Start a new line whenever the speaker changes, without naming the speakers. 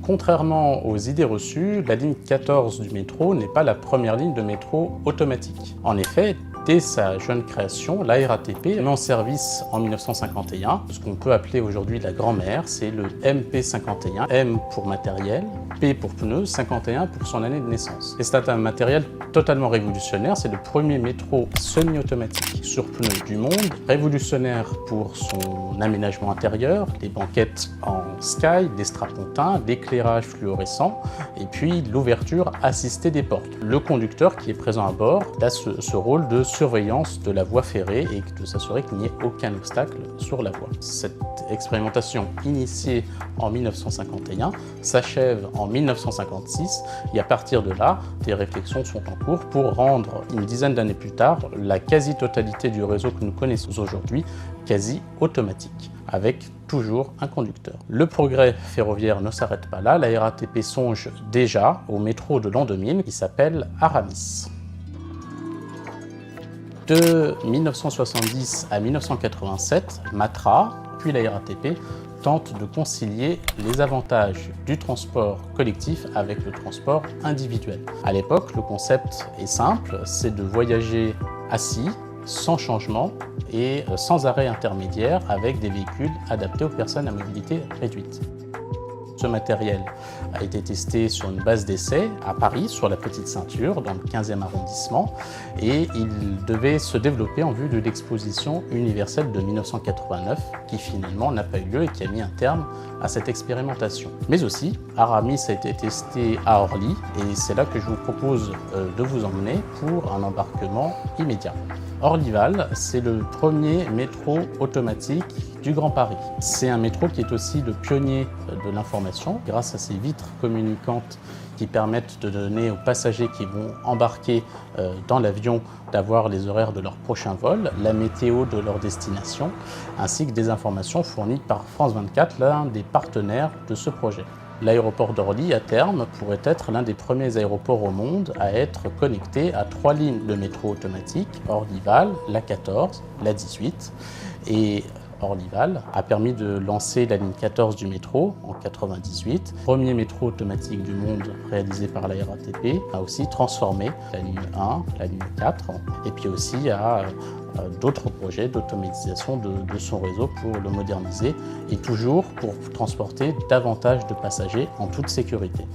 Contrairement aux idées reçues, la ligne 14 du métro n'est pas la première ligne de métro automatique. En effet, dès sa jeune création, la RATP met en service en 1951 ce qu'on peut appeler aujourd'hui la grand-mère, c'est le MP51, M pour matériel, P pour pneu, 51 pour son année de naissance. Et c'est un matériel totalement révolutionnaire, c'est le premier métro semi-automatique sur pneus du monde, révolutionnaire pour son aménagement intérieur, des banquettes en sky, des strapontins, l'éclairage fluorescent et puis l'ouverture assistée des portes. Le conducteur qui est présent à bord a ce rôle de surveillance de la voie ferrée et de s'assurer qu'il n'y ait aucun obstacle sur la voie. Cette expérimentation initiée en 1951 s'achève en 1956 et à partir de là, des réflexions sont en cours pour rendre, une dizaine d'années plus tard, la quasi-totalité du réseau que nous connaissons aujourd'hui quasi automatique, avec toujours un conducteur. Le progrès ferroviaire ne s'arrête pas là, la RATP songe déjà au métro de l'an 2000 qui s'appelle Aramis. De 1970 à 1987, Matra, puis la RATP, tentent de concilier les avantages du transport collectif avec le transport individuel. À l'époque, le concept est simple, c'est de voyager assis, sans changement et sans arrêt intermédiaire avec des véhicules adaptés aux personnes à mobilité réduite. Ce matériel a été testé sur une base d'essai à Paris, sur la Petite Ceinture, dans le 15e arrondissement, et il devait se développer en vue de l'exposition universelle de 1989, qui finalement n'a pas eu lieu et qui a mis un terme à cette expérimentation. Mais aussi, Aramis a été testé à Orly, et c'est là que je vous propose de vous emmener pour un embarquement immédiat. Orlyval, c'est le premier métro automatique du Grand Paris. C'est un métro qui est aussi le pionnier de l'information grâce à ses vitres communicantes qui permettent de donner aux passagers qui vont embarquer dans l'avion d'avoir les horaires de leur prochain vol, la météo de leur destination, ainsi que des informations fournies par France 24, l'un des partenaires de ce projet. L'aéroport d'Orly, à terme, pourrait être l'un des premiers aéroports au monde à être connecté à 3 lignes de métro automatique, Orlyval, la 14, la 18. Et Orlyval a permis de lancer la ligne 14 du métro en 1998. Premier métro automatique du monde réalisé par la RATP, a aussi transformé la ligne 1, la ligne 4, et puis aussi à d'autres projets d'automatisation de son réseau pour le moderniser et toujours pour transporter davantage de passagers en toute sécurité.